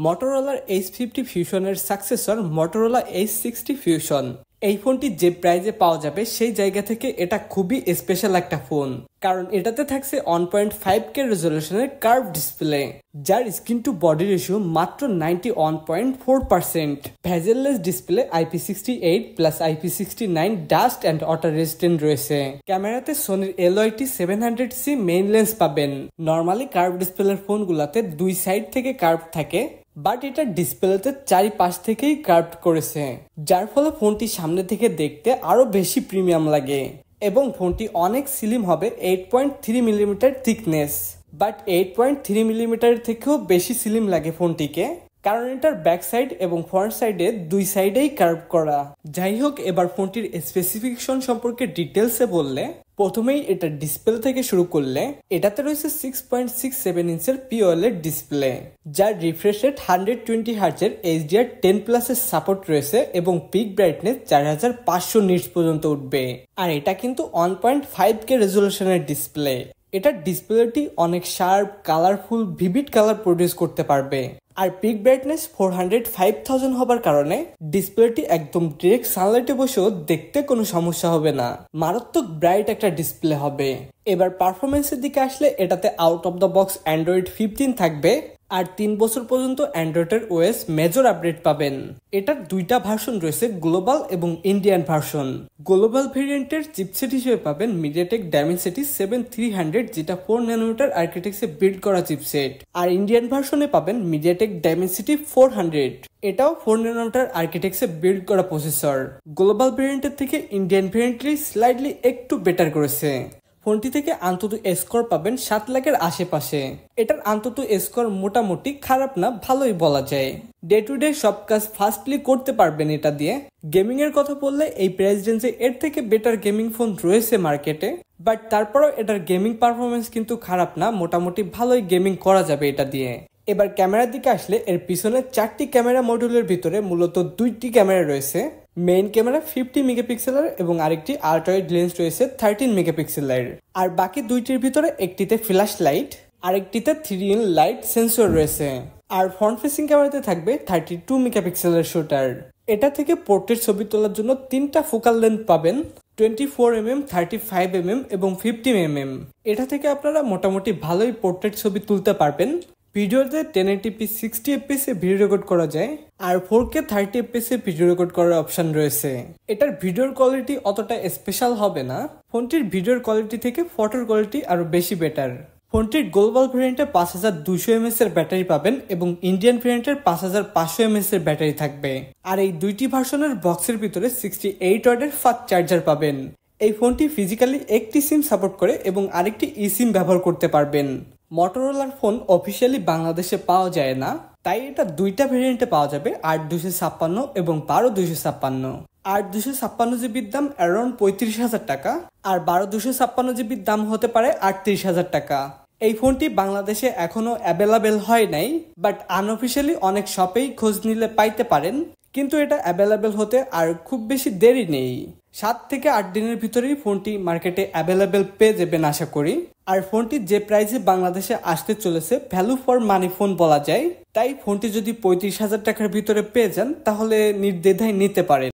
মটোরোলার H50 ফিউশনের successor Motorola H60 ফিউশন। এই ফোনটি যে প্রাইজে পাওয়া যাবে সেই জায়গা থেকে এটা খুবই স্পেশাল একটা ফোন, কারণ এটাতে থাকছে 1.5K রেজলিউশনের কার্ভ ডিসপ্লে, যার স্ক্রিন টু বডি রেশিও মাত্র 91.4%। Bezel-less display IP68 plus IP69 dust and water resistant রয়েছে। ক্যামেরাতে সোনির LYT700C মেইন লেন্স পাবেন। নর্মালি কার্ভ ডিসপ্লের ফোনগুলোতে দুই সাইড থেকে কার্ভ থাকে, বাট এটা ডিসপ্লেতে চারিপাশ থেকেই কার্ভড করেছে, যার ফলে ফোনটি সামনে থেকে দেখতে আরো বেশি প্রিমিয়াম লাগে। এবং ফোনটি অনেক স্লিম হবে, 8.3 মিলিমিটার থিকনেস, বাট 8.3 মিলিমিটার থেকেও বেশি স্লিম লাগে ফোনটিকে, কারণ এটার ব্যাক সাইড এবং ফ্রন্ট সাইডে দুই সাইডেই কার্ভ করা। যাই হোক, এবার ফোনটির স্পেসিফিকেশন সম্পর্কে ডিটেলসে বললে, প্রথমেই এটা ডিসপ্লে থেকে শুরু করলে এটাতে রয়েছে 6.67 ইঞ্চের POLED ডিসপ্লে, যার রিফ্রেশ রেট 120 হার্জের HDR10+ এর সাপোর্ট রয়েছে এবং পিক ব্রাইটনেস 4500 নিটস পর্যন্ত উঠবে। আর এটা কিন্তু 1.5K রেজলিউশনের ডিসপ্লে। এটার ডিসপ্লেটি অনেক sharp, colourful, vivid colour produce করতে পারবে। আর পিক ব্রাইটনেস 405000 হবার কারণে ডিসপ্লেটি একদম ডিরেক্ট সানলাইটে বসেও দেখতে কোনো সমস্যা হবে না। মারাত্মক ব্রাইট একটা ডিসপ্লে হবে। এবার পারফরমেন্সের দিকে আসলে এটাতে out of the box Android 15 থাকবে, আর 3 বছর পর্যন্ত অ্যান্ড্রয়েডের OS মেজর আপডেট পাবেন। এটার দুইটা ভার্সন রয়েছে, গ্লোবাল এবং ইন্ডিয়ান ভার্সন। গ্লোবাল ভেরিয়েন্টের চিপসেট হিসেবে পাবেন MediaTek Dimensity 7300, যেটা 4 ন্যানোমিটার আর্কিটেকচারে বিল্ড করা চিপসেট। আর ইন্ডিয়ান ভার্সনে পাবেন MediaTek Dimensity 400, এটাও 4 ন্যানোমিটার আর্কিটেকচারে বিল্ড করা প্রসেসর। গ্লোবাল ভেরিয়েন্টের থেকে ইন্ডিয়ান ভেরিয়েন্টটি স্লাইডলি একটু বেটার করেছে। ফোনটি থেকে অন্তত স্কোর পাবেন 7 লাখের আশেপাশে। এটার অন্তত স্কোর মোটামুটি খারাপ না, ভালোই বলা যায়। ডে টু ডে সব কাজ ফাস্টলি করতে পারবেন এটা দিয়ে। গেমিং এর কথা বললে এই প্রাইস রেঞ্জে এর থেকে বেটার গেমিং ফোন রয়েছে মার্কেটে, বাট তারপরেও এটার গেমিং পারফরমেন্স কিন্তু খারাপ না, মোটামুটি ভালোই গেমিং করা যাবে এটা দিয়ে। এবার ক্যামেরার দিকে আসলে এর পিছনে 4টি ক্যামেরা মডিউলের ভিতরে মূলত 2টি ক্যামেরা রয়েছে। মেইন ক্যামেরা 50 মেগাপিক্সেলের এবং আরেকটি আল্ট্রা ওয়াইড লেন্স রয়েছে 13 মেগাপিক্সেলের। আর বাকি দুইটির ভিতরে একটিতে ফ্ল্যাশ লাইট, আরেকটিতে 3in লাইট সেন্সর রয়েছে। আর ফ্রন্ট ফেসিং ক্যামেরাতে থাকবে 32 মেগাপিক্সেলের শুটার। এটা থেকে পোর্ট্রেট ছবি তোলার জন্য 3টা ফোকাল লেন্থ পাবেন, 24mm, 35mm এবং 50mm। এটা থেকে আপনারা মোটামুটি ভালোই পোর্ট্রেট ছবি তুলতে পারবেন। ভিডিওতে 1080p 60fps এ ভিডিও রেকর্ড করা যায়, আর 4K 30fps এ ভিডিও রেকর্ড করার অপশন রয়েছে। এটার ভিডিওর কোয়ালিটি অতটা স্পেশাল হবে না, ফোনটির ভিডিওর কোয়ালিটি থেকে ফটোর কোয়ালিটি আরো বেশি বেটার। ফোনটির গ্লোবাল ভেরিয়েন্টে 5200 mAh এর ব্যাটারি পাবেন এবং ইন্ডিয়ান ভেরিয়েন্টের 5500 mAh এর ব্যাটারি থাকবে। আর এই দুইটি ভার্সনের বক্সের ভিতরে 68 ওয়াটের ফাস্ট চার্জার পাবেন। এই ফোনটি ফিজিক্যালি একটি সিম সাপোর্ট করে এবং আরেকটি eSIM ব্যবহার করতে পারবেন। মটোরোলার ফোন অফিসিয়ালি বাংলাদেশে পাওয়া যায় না, তাই এটা দুইটা ভেরিয়েন্টে পাওয়া যাবে, 8256 এবং 12256। 8256 জিবির দাম অ্যারাউন্ড 35,000 টাকা, আর 12256 জিবির দাম হতে পারে 38,000 টাকা। এই ফোনটি বাংলাদেশে এখনো অ্যাভেলেবেল হয় নাই, বাট আনঅফিসিয়ালি অনেক শপেই খোঁজ নিলে পাইতে পারেন। কিন্তু এটা অ্যাভেলেবেল হতে আর খুব বেশি দেরি নেই, 7 থেকে 8 দিনের ভিতরেই ফোনটি মার্কেটে অ্যাভেলেবেল পেয়ে যাবেন আশা করি। আর ফোনটি যে প্রাইসে বাংলাদেশে আসতে চলেছে, ভ্যালু ফর মানি ফোন বলা যায়। তাই ফোনটি যদি 35,000 টাকার ভিতরে পেয়ে যান তাহলে নির্দ্বিধায় নিতে পারেন।